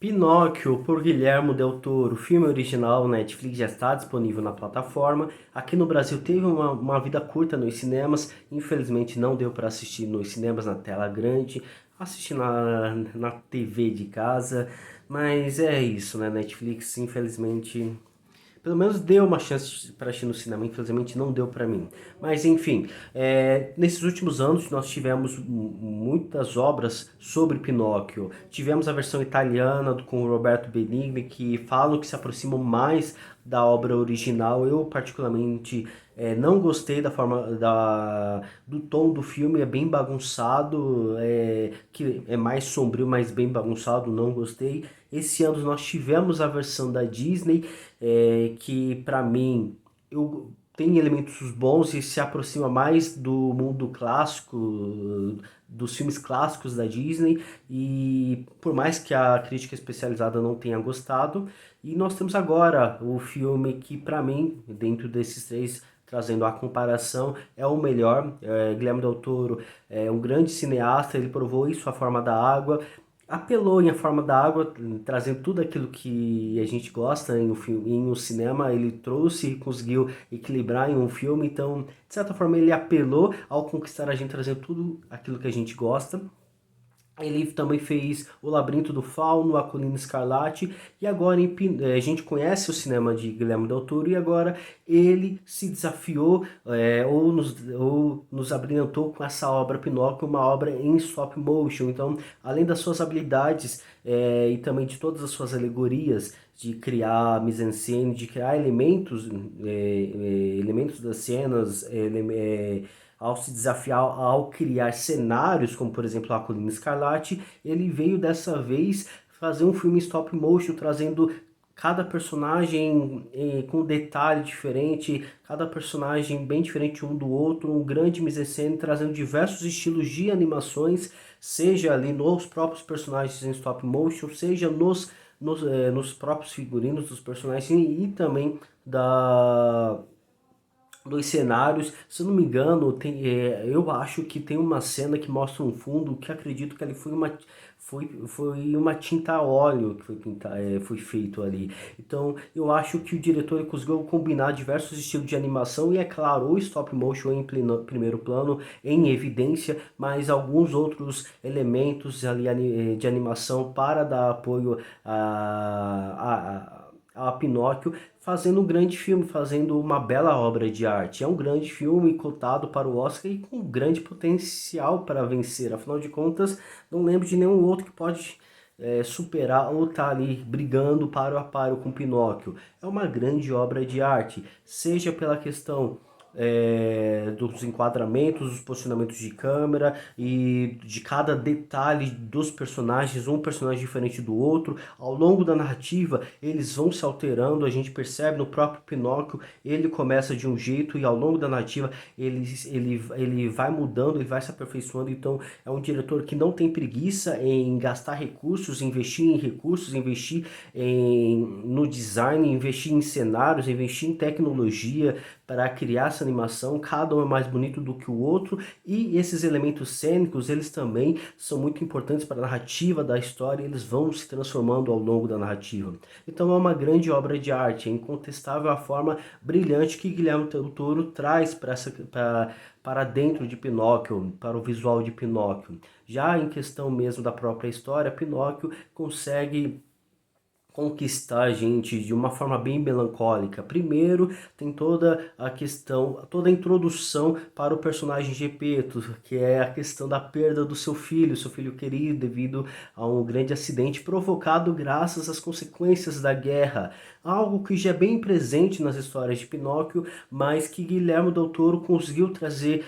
Pinóquio, por Guilherme Del Toro, filme original, Netflix já está disponível na plataforma. Aqui no Brasil teve uma vida curta nos cinemas, infelizmente não deu para assistir nos cinemas na tela grande, assisti na TV de casa, mas é isso, né? Netflix, infelizmente pelo menos deu uma chance para assistir no cinema, infelizmente não deu para mim. Mas enfim, nesses últimos anos nós tivemos muitas obras sobre Pinóquio. Tivemos a versão italiana com o Roberto Benigni, que falam que se aproximam mais da obra original. Eu particularmente não gostei da forma do tom do filme, é bem bagunçado, que é mais sombrio, mas bem bagunçado, não gostei. Esse ano nós tivemos a versão da Disney, que para mim tem elementos bons e se aproxima mais do mundo clássico, dos filmes clássicos da Disney, e por mais que a crítica especializada não tenha gostado, e nós temos agora o filme que para mim, dentro desses três, trazendo a comparação, é o melhor. Guilherme Del Toro é um grande cineasta, ele provou isso, A Forma da Água, apelou em A Forma da Água, trazendo tudo aquilo que a gente gosta em um filme, em um cinema, ele trouxe e conseguiu equilibrar em um filme, então, de certa forma, ele apelou ao conquistar a gente, trazendo tudo aquilo que a gente gosta. Ele também fez O Labirinto do Fauno, A Colina Escarlate, e agora a gente conhece o cinema de Guilherme Del Toro, e agora ele se desafiou, ou nos abrilhantou com essa obra Pinóquio, uma obra em stop motion. Então, além das suas habilidades e também de todas as suas alegorias, de criar mise-en-scène, de criar elementos das cenas, ao se desafiar ao criar cenários, como por exemplo a Colina Escarlate, ele veio dessa vez fazer um filme stop motion, trazendo cada personagem com detalhe diferente, cada personagem bem diferente um do outro, um grande mise-en-scène, trazendo diversos estilos de animações, seja ali nos próprios personagens em stop motion, seja nos próprios figurinos dos personagens e também dos cenários. Se eu não me engano, eu acho que tem uma cena que mostra um fundo que acredito que ali foi uma tinta a óleo que foi feito ali. Então eu acho que o diretor conseguiu combinar diversos estilos de animação e, é claro, o stop motion em primeiro plano, em evidência, mas alguns outros elementos ali de animação para dar apoio a Pinóquio, fazendo um grande filme, fazendo uma bela obra de arte. É um grande filme cotado para o Oscar e com grande potencial para vencer. Afinal de contas, não lembro de nenhum outro que pode superar ou estar ali brigando paro a paro com Pinóquio. É uma grande obra de arte, seja pela questão dos enquadramentos, dos posicionamentos de câmera e de cada detalhe dos personagens, um personagem diferente do outro. Ao longo da narrativa, eles vão se alterando, a gente percebe no próprio Pinóquio, ele começa de um jeito e ao longo da narrativa ele vai mudando, ele vai se aperfeiçoando. Então é um diretor que não tem preguiça em gastar recursos, investir em recursos, investir no design, investir em cenários, investir em tecnologia para criar essa animação. Cada um é mais bonito do que o outro, e esses elementos cênicos, eles também são muito importantes para a narrativa da história, eles vão se transformando ao longo da narrativa. Então é uma grande obra de arte, é incontestável a forma brilhante que Guilherme Del Toro traz para dentro de Pinóquio, para o visual de Pinóquio. Já em questão mesmo da própria história, Pinóquio consegue conquistar a gente de uma forma bem melancólica. Primeiro, tem toda a questão, toda a introdução para o personagem Gepeto, que é a questão da perda do seu filho querido, devido a um grande acidente provocado graças às consequências da guerra. Algo que já é bem presente nas histórias de Pinóquio, mas que Guilherme Del Toro conseguiu trazer,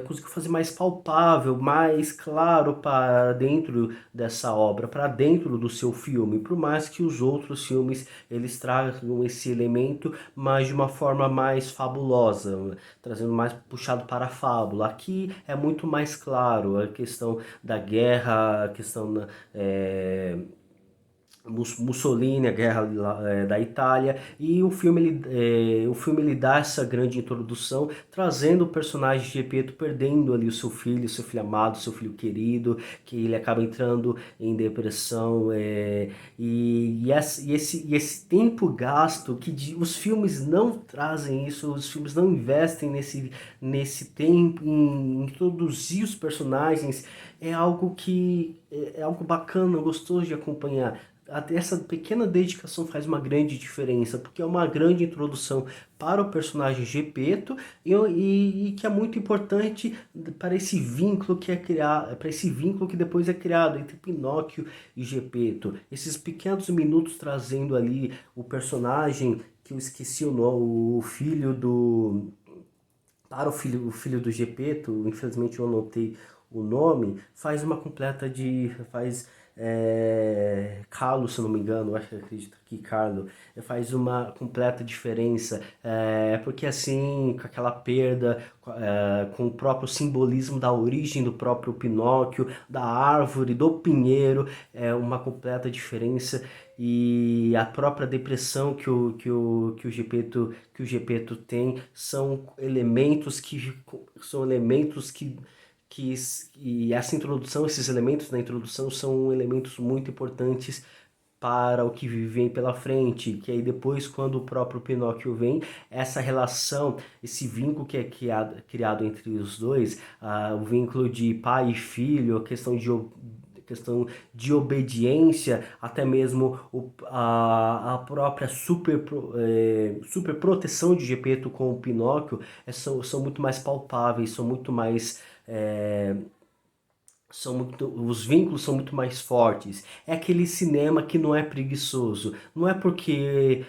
conseguiu fazer mais palpável, mais claro para dentro dessa obra, para dentro do seu filme, por mais que os outros filmes eles tragam esse elemento, mas de uma forma mais fabulosa, trazendo mais puxado para a fábula. Aqui é muito mais claro a questão da guerra, a questão Mussolini, a guerra da Itália, e o filme ele dá essa grande introdução, trazendo o personagem de Gepeto perdendo ali o seu filho amado, seu filho querido, que ele acaba entrando em depressão, e esse tempo gasto, os filmes não trazem isso, os filmes não investem nesse tempo em introduzir os personagens, é algo é algo bacana, gostoso de acompanhar. Até essa pequena dedicação faz uma grande diferença, porque é uma grande introdução para o personagem Gepeto e que é muito importante para esse vínculo que é criado, para esse vínculo que depois é criado entre Pinóquio e Gepeto. Esses pequenos minutos trazendo ali o personagem que eu esqueci o nome, o filho do para o filho do Gepeto, infelizmente eu anotei o nome, faz uma completa de. Faz. Carlos, se eu não me engano, acho que acredito que Carlos, faz uma completa diferença, porque assim, com aquela perda, com o próprio simbolismo da origem do próprio Pinóquio, da árvore, do pinheiro, é uma completa diferença e a própria depressão que o Gepeto tem são elementos que e essa introdução, esses elementos na introdução são elementos muito importantes para o que vem pela frente, que aí depois quando o próprio Pinóquio vem, essa relação, esse vínculo que é criado entre os dois, o vínculo de pai e filho, a questão de obediência, até mesmo a própria super proteção de Gepeto com o Pinóquio, são muito mais palpáveis, são muito mais os vínculos são muito mais fortes. É aquele cinema que não é preguiçoso. Não é porque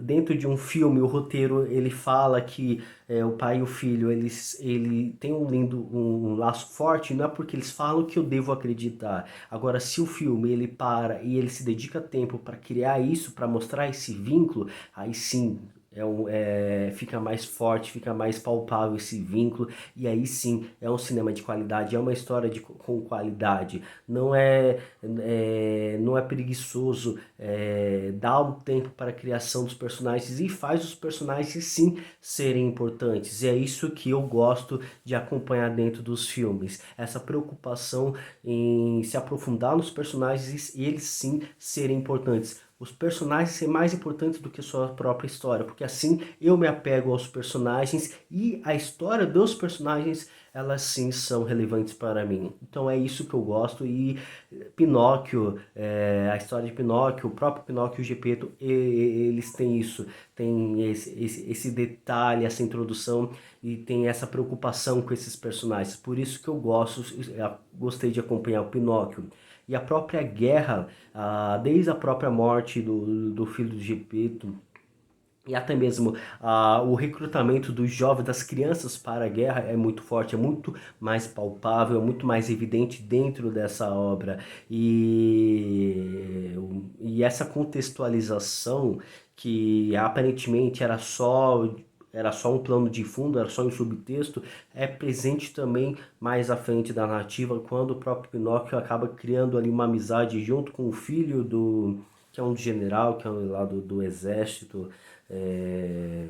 dentro de um filme o roteiro ele fala que o pai e o filho ele tem um laço forte. Não é porque eles falam que eu devo acreditar. Agora, se o filme ele para e ele se dedica tempo para criar isso, para mostrar esse vínculo, aí sim fica mais forte, fica mais palpável esse vínculo, e aí sim é um cinema de qualidade, é uma história com qualidade, não é preguiçoso, dá um tempo para a criação dos personagens e faz os personagens sim serem importantes, e é isso que eu gosto de acompanhar dentro dos filmes, essa preocupação em se aprofundar nos personagens e eles sim serem importantes, os personagens serem mais importantes do que a sua própria história, porque assim eu me apego aos personagens e a história dos personagens, elas sim são relevantes para mim. Então é isso que eu gosto e Pinóquio, a história de Pinóquio, o próprio Pinóquio e o Gepeto, eles têm isso, tem esse detalhe, essa introdução e tem essa preocupação com esses personagens. Por isso que gostei de acompanhar o Pinóquio. E a própria guerra, desde a própria morte do filho do Gepeto, e até mesmo o recrutamento dos jovens, das crianças para a guerra é muito forte, é muito mais palpável, é muito mais evidente dentro dessa obra. E essa contextualização que aparentemente era só um plano de fundo, era só um subtexto, é presente também mais à frente da narrativa, quando o próprio Pinóquio acaba criando ali uma amizade junto com o filho que é um general, que é um lá do exército, é,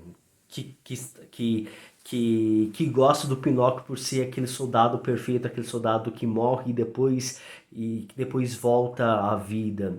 que, que, que, que gosta do Pinóquio por ser aquele soldado perfeito, aquele soldado que morre e que depois volta à vida.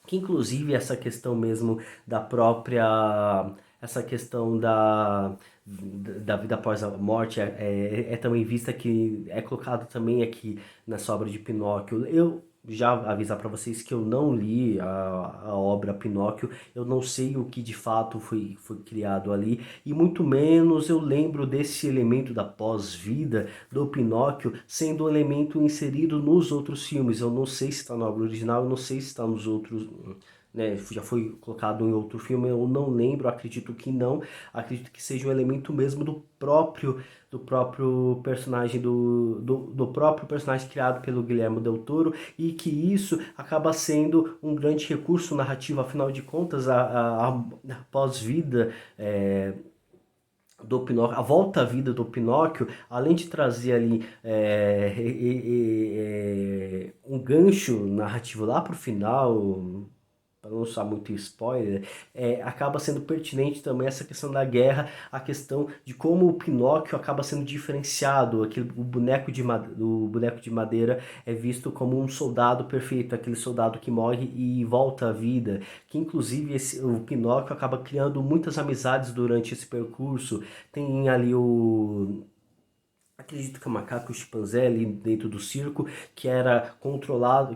Que inclusive essa questão mesmo da própria essa questão da vida após a morte é também vista que é colocado também aqui nessa obra de Pinóquio. Eu já avisar para vocês que eu não li a obra Pinóquio, eu não sei o que de fato foi criado ali, e muito menos eu lembro desse elemento da pós-vida do Pinóquio sendo um elemento inserido nos outros filmes. Eu não sei se está na obra original, eu não sei se está nos outros, né, já foi colocado em outro filme, eu não lembro, acredito que não, acredito que seja um elemento mesmo do próprio personagem do próprio personagem criado pelo Guilherme Del Toro e que isso acaba sendo um grande recurso narrativo, afinal de contas a pós-vida do Pinóquio, a volta à vida do Pinóquio, além de trazer ali um gancho narrativo lá pro final, para não usar muito spoiler, acaba sendo pertinente também essa questão da guerra, a questão de como o Pinóquio acaba sendo diferenciado, o boneco de madeira é visto como um soldado perfeito, aquele soldado que morre e volta à vida, que inclusive o Pinóquio acaba criando muitas amizades durante esse percurso, tem ali acredito que o macaco, o chimpanzé ali dentro do circo, que era controlado,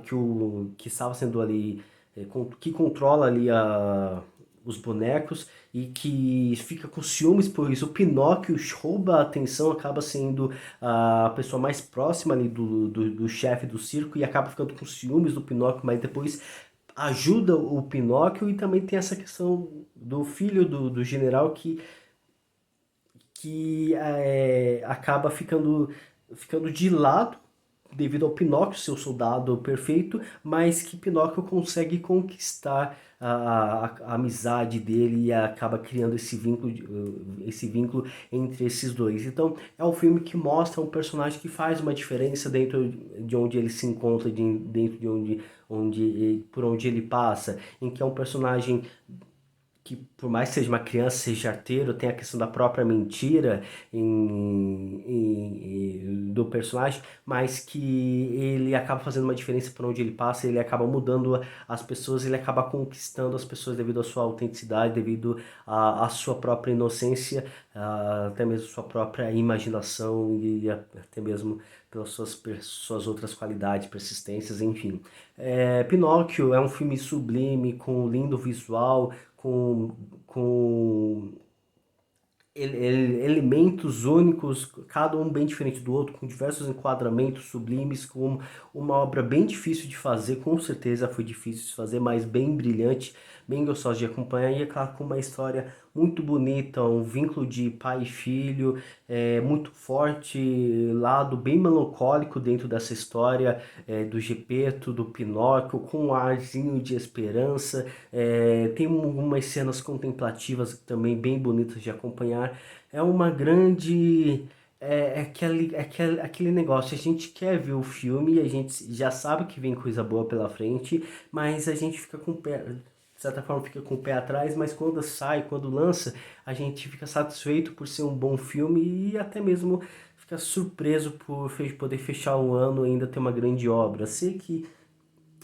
que estava sendo ali, que controla ali os bonecos e que fica com ciúmes por isso. O Pinóquio rouba a atenção, acaba sendo a pessoa mais próxima ali do chefe do circo e acaba ficando com ciúmes do Pinóquio, mas depois ajuda o Pinóquio e também tem essa questão do filho do general que acaba ficando de lado devido ao Pinóquio, seu soldado perfeito, mas que Pinóquio consegue conquistar a amizade dele e acaba criando esse vínculo entre esses dois. Então é um filme que mostra um personagem que faz uma diferença dentro de onde ele se encontra, dentro de por onde ele passa, em que é um personagem que por mais que seja uma criança, seja arteiro, tem a questão da própria mentira do personagem, mas que ele acaba fazendo uma diferença por onde ele passa, ele acaba mudando as pessoas, ele acaba conquistando as pessoas devido à sua autenticidade, devido à sua própria inocência, até mesmo sua própria imaginação e até mesmo pelas suas outras qualidades, persistências, enfim. Pinóquio é um filme sublime, com lindo visual, com elementos únicos, cada um bem diferente do outro, com diversos enquadramentos sublimes, com uma obra bem difícil de fazer, com certeza foi difícil de fazer, mas bem brilhante, bem gostosa de acompanhar e é claro com uma história muito bonita, um vínculo de pai e filho muito forte, lado bem melancólico dentro dessa história do Gepeto, do Pinóquio, com um arzinho de esperança, tem algumas cenas contemplativas também bem bonitas de acompanhar. É uma grande. Aquele negócio, a gente quer ver o filme, a gente já sabe que vem coisa boa pela frente, mas a gente fica com o pé, de certa forma fica com o pé atrás, mas quando sai, quando lança, a gente fica satisfeito por ser um bom filme e até mesmo fica surpreso por poder fechar o ano e ainda ter uma grande obra. Sei que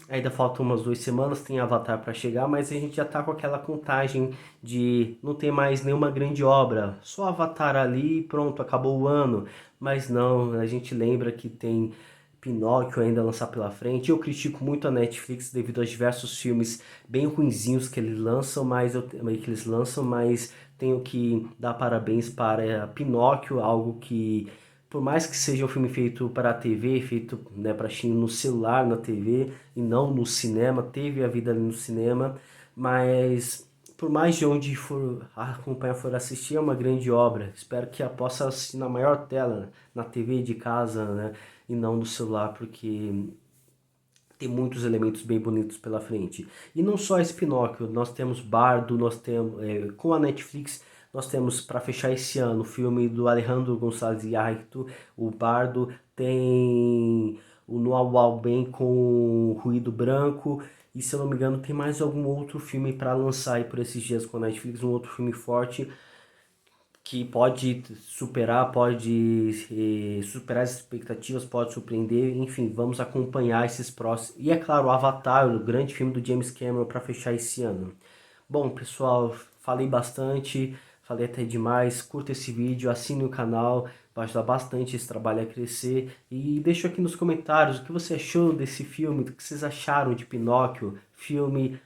ainda faltam umas 2 semanas, tem Avatar para chegar, mas a gente já tá com aquela contagem de não ter mais nenhuma grande obra, só Avatar ali e pronto, acabou o ano. Mas não, a gente lembra que tem Pinóquio ainda a lançar pela frente. Eu critico muito a Netflix devido aos diversos filmes bem ruinzinhos que eles lançam, mas tenho que dar parabéns para Pinóquio, algo que por mais que seja um filme feito para a TV, feito, né, para assistir no celular, na TV e não no cinema, teve a vida ali no cinema, mas por mais de onde for acompanhar, for assistir, é uma grande obra. Espero que a possa assistir na maior tela, na TV de casa, né, e não no celular, porque tem muitos elementos bem bonitos pela frente. E não só esse Pinóquio, nós temos Bardo, nós temos com a Netflix, nós temos para fechar esse ano o filme do Alejandro González Iñárritu, o Bardo, tem o Noah Ben com Ruído Branco, e se eu não me engano tem mais algum outro filme para lançar aí por esses dias com a Netflix, um outro filme forte que pode superar as expectativas, pode surpreender, enfim, vamos acompanhar esses próximos. E é claro, o Avatar, o grande filme do James Cameron para fechar esse ano. Bom, pessoal, falei bastante, falei até demais. Curta esse vídeo, assine o canal, vai ajudar bastante esse trabalho a crescer. E deixa aqui nos comentários o que você achou desse filme, o que vocês acharam de Pinóquio, filme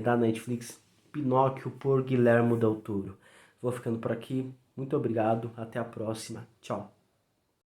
da Netflix, Pinóquio por Guillermo del Toro. Vou ficando por aqui. Muito obrigado. Até a próxima. Tchau.